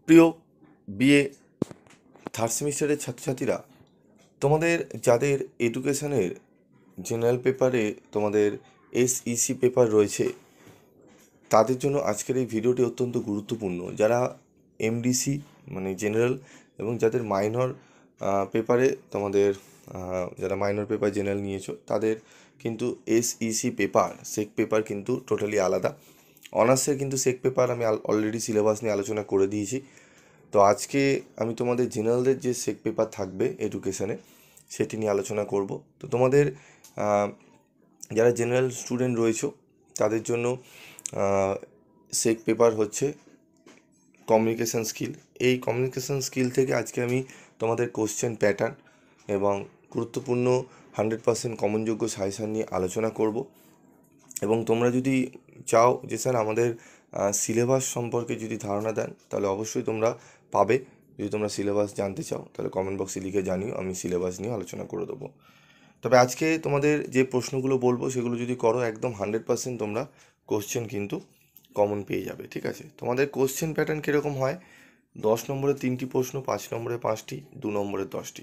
প্রিয় BA third সেমিস্টারের ছাত্রছাত্রীরা, তোমাদের যাদের এডুকেশনের জেনারেল পেপারে তোমাদের এসইসি পেপার রয়েছে, তাদের জন্য আজকের এই ভিডিওটি অত্যন্ত গুরুত্বপূর্ণ। যারা এমডিসি মানে জেনারেল এবং যাদের মাইনর পেপারে তোমাদের যারা মাইনর পেপার জেনারেল নিয়েছো, তাদের কিন্তু এসইসি পেপার সেক পেপার কিন্তু টোটালি আলাদা। অনার্সের কিন্তু সেক পেপার আমি অলরেডি সিলেবাস নিয়ে আলোচনা করে দিয়েছি। তো আজকে আমি তোমাদের জেনারেলদের যে সেক পেপার থাকবে এডুকেশনে, সেটি নিয়ে আলোচনা করব। তো তোমাদের যারা জেনারেল স্টুডেন্ট রয়েছে, তাদের জন্য সেক পেপার হচ্ছে কমিউনিকেশান স্কিল। এই কমিউনিকেশান স্কিল থেকে আজকে আমি তোমাদের কোশ্চেন প্যাটার্ন এবং গুরুত্বপূর্ণ 100% কমনযোগ্য সাজেশান নিয়ে আলোচনা করব। এবং তোমরা যদি চাও যে স্যার আমাদের সিলেবাস সম্পর্কে যদি ধারণা দেন, তাহলে অবশ্যই তোমরা পাবে। যদি তোমরা সিলেবাস জানতে চাও, তাহলে কমেন্ট বক্সে লিখে জানিও, আমি সিলেবাস নিয়ে আলোচনা করে দেবো। তবে আজকে তোমাদের যে প্রশ্নগুলো বলবো, সেগুলো যদি করো, একদম 100% তোমরা কোশ্চেন কিন্তু কমন পেয়ে যাবে। ঠিক আছে? তোমাদের কোশ্চেন প্যাটার্ন কীরকম হয়? 10 নম্বরে 3টি প্রশ্ন, 5 নম্বরে 5টি, 2 নম্বরে 10টি।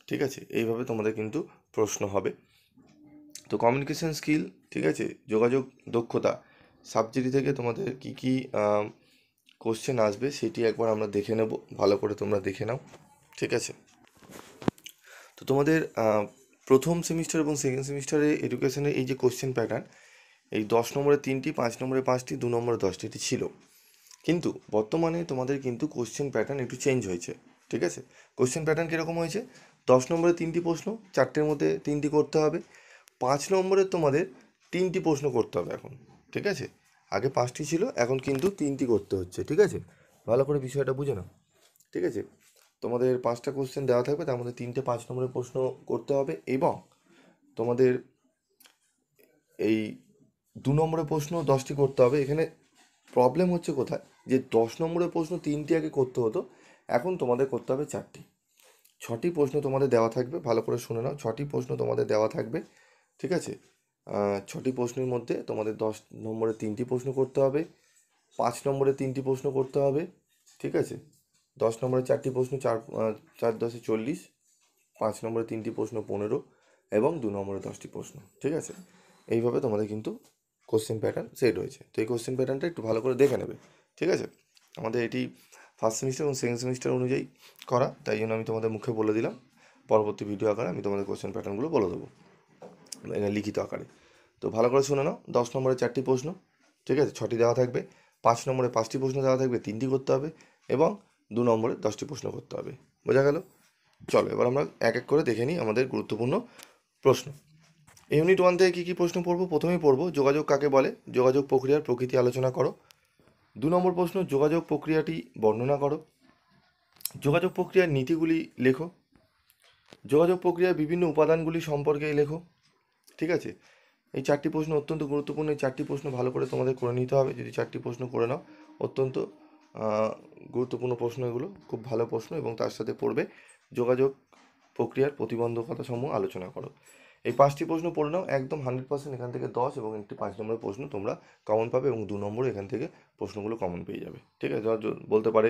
ঠিক আছে? এইভাবে তোমাদের কিন্তু প্রশ্ন হবে। তো কমিউনিকেশান স্কিল, ঠিক আছে, যোগাযোগ দক্ষতা, সাবজেক্ট থেকে তোমাদের কী কী কোশ্চেন আসবে সেটি একবার আমরা দেখে নেব। ভালো করে তোমরা দেখে নাও। ঠিক আছে? তো তোমাদের প্রথম সেমিস্টার এবং সেকেন্ড সেমিস্টারে এডুকেশনের এই যে কোশ্চেন প্যাটার্ন, এই 10 নম্বরে 3টি, 5 নম্বরে 5টি, 2 নম্বরে 10টি এটি ছিল। কিন্তু বর্তমানে তোমাদের কিন্তু কোশ্চেন প্যাটার্ন একটু চেঞ্জ হয়েছে। ঠিক আছে? কোশ্চেন প্যাটার্ন কীরকম হয়েছে? 10 নম্বরে 3টি প্রশ্ন, 4টের মধ্যে 3টি করতে হবে। 5 নম্বরে তোমাদের 3টি প্রশ্ন করতে হবে এখন। ঠিক আছে? আগে 5টি ছিল, এখন কিন্তু 3টি করতে হচ্ছে। ঠিক আছে? ভালো করে বিষয়টা বুঝে নাও। ঠিক আছে? তোমাদের 5টা কোশ্চেন দেওয়া থাকবে, তার মধ্যে 3টে 5 নম্বরের প্রশ্ন করতে হবে। এবং তোমাদের এই 2 নম্বরের প্রশ্ন 10টি করতে হবে। এখানে প্রবলেম হচ্ছে কোথায়, যে 10 নম্বরের প্রশ্ন 3টি আগে করতে হতো, এখন তোমাদের করতে হবে 4টি। 6টি প্রশ্ন তোমাদের দেওয়া থাকবে, ভালো করে শুনে নাও। 6টি প্রশ্ন তোমাদের দেওয়া থাকবে। ঠিক আছে? 6টি প্রশ্নের মধ্যে তোমাদের 10 নম্বরে 3টি প্রশ্ন করতে হবে, 5 নম্বরে 3টি প্রশ্ন করতে হবে। ঠিক আছে? 10 নম্বরে 4টি প্রশ্ন, 4 10 40, 5 নম্বরে 3টি প্রশ্ন 15, এবং 2 নম্বরে 10টি প্রশ্ন। ঠিক আছে? এইভাবে তোমাদের কিন্তু কোশ্চেন প্যাটার্ন সেট হয়েছে। তো এই কোশ্চেন প্যাটার্নটা একটু ভালো করে দেখে নেবে। ঠিক আছে? আমাদের এটি ফার্স্ট সেমিস্টার এবং সেকেন্ড সেমিস্টার অনুযায়ী করা, তাই জন্য আমি তোমাদের মুখে বলে দিলাম। পরবর্তী ভিডিও আকারে আমি তোমাদের কোশ্চেন প্যাটার্নগুলো বলে দেবো, লিখিত আকারে। তো ভালো করে শুনে নাও। 10 নম্বরে 4টি প্রশ্ন, ঠিক আছে, 6টি দেওয়া থাকবে। 5 নম্বরে 5টি প্রশ্ন দেওয়া থাকবে, 3টি করতে হবে। এবং 2 নম্বরে 10টি প্রশ্ন করতে হবে। বোঝা গেল? চলো এবার আমরা এক এক করে দেখে নিই আমাদের গুরুত্বপূর্ণ প্রশ্ন। ইউনিট 1 থেকে কী কী প্রশ্ন পড়বো? প্রথমেই পড়বো যোগাযোগ কাকে বলে, যোগাযোগ প্রক্রিয়ার প্রকৃতি আলোচনা করো। 2 নম্বর প্রশ্ন, যোগাযোগ প্রক্রিয়াটি বর্ণনা করো। যোগাযোগ প্রক্রিয়ার নীতিগুলি লেখো। যোগাযোগ প্রক্রিয়ার বিভিন্ন উপাদানগুলি সম্পর্কে লেখো। ঠিক আছে? এই 4টি প্রশ্ন অত্যন্ত গুরুত্বপূর্ণ। এই 4টি প্রশ্ন ভালো করে তোমাদের করে নিতে হবে। যদি 4টি প্রশ্ন করে নাও, অত্যন্ত গুরুত্বপূর্ণ প্রশ্ন এগুলো, খুব ভালো প্রশ্ন। এবং তার সাথে পড়বে যোগাযোগ প্রক্রিয়ার প্রতিবন্ধকতা সমূহ আলোচনা করো। এই 5টি প্রশ্ন পড়ে নাও, একদম 100% এখান থেকে 10 এবং একটি 5 নম্বরের প্রশ্ন তোমরা কমন পাবে, এবং 2 নম্বর এখান থেকে প্রশ্নগুলো কমন পেয়ে যাবে। ঠিক আছে? বলতে পারে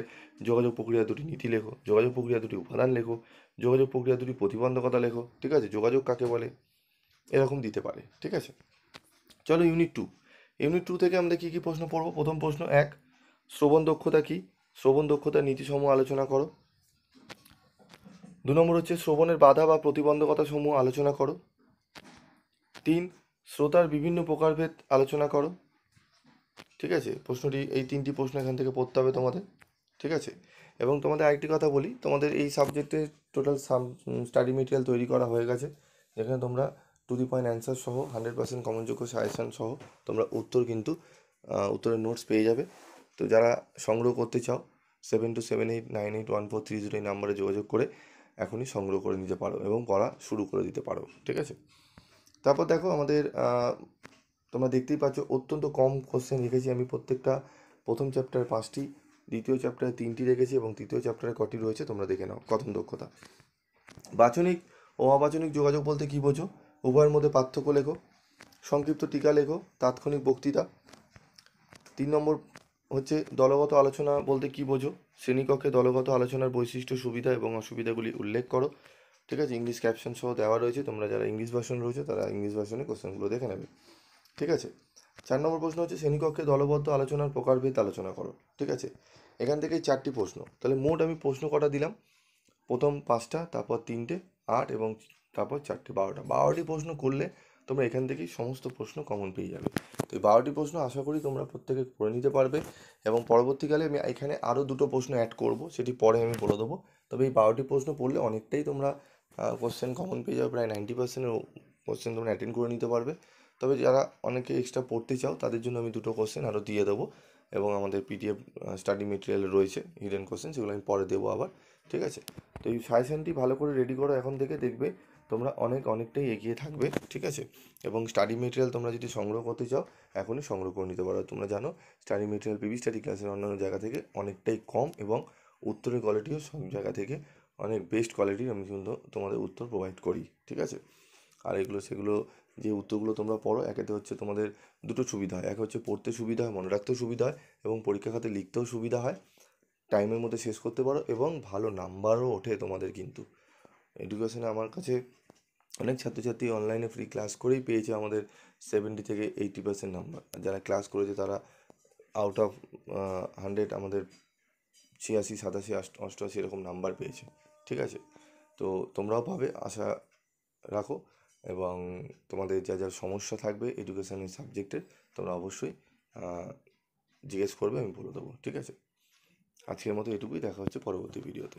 যোগাযোগ প্রক্রিয়া দুটি নীতি লেখো, যোগাযোগ প্রক্রিয়া দুটি উপাদান লেখো, যোগাযোগ প্রক্রিয়া দুটি প্রতিবন্ধকতা লেখো। ঠিক আছে? যোগাযোগ কাকে বলে, এরকম দিতে পারে। ঠিক আছে? চলো ইউনিট 2। ইউনিট 2 থেকে আমরা কী কী প্রশ্ন পড়বো? প্রথম প্রশ্ন 1, শ্রবণ দক্ষতা কী? শ্রবণ দক্ষতার নীতিসমূহ আলোচনা করো। 2 নম্বর হচ্ছে শ্রবণের বাধা বা প্রতিবন্ধকতা সমূহ আলোচনা করো। 3, শ্রোতার বিভিন্ন প্রকারভেদ আলোচনা করো। ঠিক আছে? প্রশ্নটি, এই 3টি প্রশ্ন এখান থেকে পড়তে হবে তোমাদের। ঠিক আছে? এবং তোমাদের আরেকটি কথা বলি, তোমাদের এই সাবজেক্টে টোটাল স্টাডি মেটেরিয়াল তৈরি করা হয়ে গেছে, যেখানে তোমরা টু দি পয়েন্ট অ্যান্সার সহ 100% কমনযোগ্য সাজেশান সহ তোমরা উত্তরের নোটস পেয়ে যাবে। তো যারা সংগ্রহ করতে চাও, 7278981430 এই নাম্বারে যোগাযোগ করে এখনই সংগ্রহ করে নিতে পারো এবং পড়া শুরু করে দিতে পারো। ঠিক আছে? তারপর দেখো আমাদের তোমরা দেখতেই পাচ্ছ অত্যন্ত কম কোশ্চেন রেখেছি আমি। প্রত্যেকটা প্রথম চ্যাপ্টারে 5টি, দ্বিতীয় চ্যাপ্টারে 3টি রেখেছি, এবং তৃতীয় চ্যাপ্টারে কটি রয়েছে তোমরা দেখে নাও। কথন দক্ষতা। বাচনিক ও অবাচনিক যোগাযোগ বলতে কী বোঝো? উভয়ের মধ্যে পার্থক্য লেখো। সংক্ষিপ্ত টিকা লেখো। তাৎক্ষণিক বক্তৃতা। 3 নম্বর হচ্ছে দলগত আলোচনা বলতে কি বোঝো? শ্রেণীকক্ষে দলগত আলোচনার বৈশিষ্ট্য, সুবিধা এবং অসুবিধাগুলি উল্লেখ করো। ঠিক আছে, ইংলিশ ক্যাপশন সহ দেওয়া রয়েছে, তোমরা যারা ইংলিশ ভার্সন রয়েছে তারা ইংলিশ ভার্সনে কোশ্চেনগুলো দেখে নেবে। ঠিক আছে, 4 নম্বর প্রশ্ন হচ্ছে শ্রেণীকক্ষে দলবদ্ধ আলোচনার প্রকারভেদ আলোচনা করো। ঠিক আছে, এখান থেকেই 4টি প্রশ্ন। তাহলে মোট আমি প্রশ্ন কটা দিলাম? প্রথম 5টা, তারপর 3টে, 8 এবং তারপর 4টে, 12টি প্রশ্ন করলে তোমরা এখান থেকেই সমস্ত প্রশ্ন কমন পেয়ে যাবে। তো এই 12টি প্রশ্ন আশা করি তোমরা প্রত্যেকে করে নিতে পারবে, এবং পরবর্তীকালে আমি এখানে আরও 2টো প্রশ্ন অ্যাড করব, সেটি পরে আমি বলে দেবো। তবে এই 12টি প্রশ্ন পড়লে অনেকটাই তোমরা কোশ্চেন কমন পেয়ে যাবে, প্রায় 90%-এর কোশ্চেন তোমরা অ্যাটেন্ড করে নিতে পারবে। তবে যারা অনেকে এক্সট্রা পড়তে চাও তাদের জন্য আমি 2টো কোশ্চেন আরও দিয়ে দেবো, এবং আমাদের পিডিএফ স্টাডি মেটেরিয়াল রয়েছে হিডেন কোশ্চেন, সেগুলো আমি পরে দেবো আবার। ঠিক আছে, তো এই সাজেশনটি ভালো করে রেডি করো এখন থেকে, দেখবে তোমরা অনেকটাই এগিয়ে থাকবে। ঠিক আছে, এবং স্টাডি মেটেরিয়াল তোমরা যদি সংগ্রহ করতে চাও এখনই সংগ্রহ করে নিতে পারো। তোমরা জানো স্টাডি মেটেরিয়াল পিবি স্টাডি ক্লাসের অন্যান্য জায়গা থেকে অনেকটাই কম, এবং উত্তরের কোয়ালিটিও সব জায়গা থেকে অনেক বেস্ট কোয়ালিটির আমি কিন্তু তোমাদের উত্তর প্রোভাইড করি। ঠিক আছে, আর সেগুলো যে উত্তরগুলো তোমরা পড়ো, একেতে হচ্ছে তোমাদের 2টো সুবিধা হয়। এক হচ্ছে পড়তে সুবিধা হয়, মনে রাখতেও সুবিধা হয়, এবং পরীক্ষা খাতে লিখতেও সুবিধা হয়, টাইমের মধ্যে শেষ করতে পারো, এবং ভালো নাম্বারও ওঠে তোমাদের। কিন্তু এডুকেশনে আমার কাছে অনেক ছাত্রছাত্রী অনলাইনে ফ্রি ক্লাস করেই পেয়েছে আমাদের 70 থেকে 80% নাম্বার। আর যারা ক্লাস করেছে তারা আউট অফ 100 আমাদের 86, 87, 88 এরকম নাম্বার পেয়েছে। ঠিক আছে, তো তোমরাও পাবে আশা রাখো, এবং তোমাদের যা যা সমস্যা থাকবে এডুকেশনের সাবজেক্টের তোমরা অবশ্যই জিজ্ঞেস করবে, আমি বলে দেবো। ঠিক আছে, আজকের মতো এটুকুই, দেখা হচ্ছে পরবর্তী ভিডিওতে।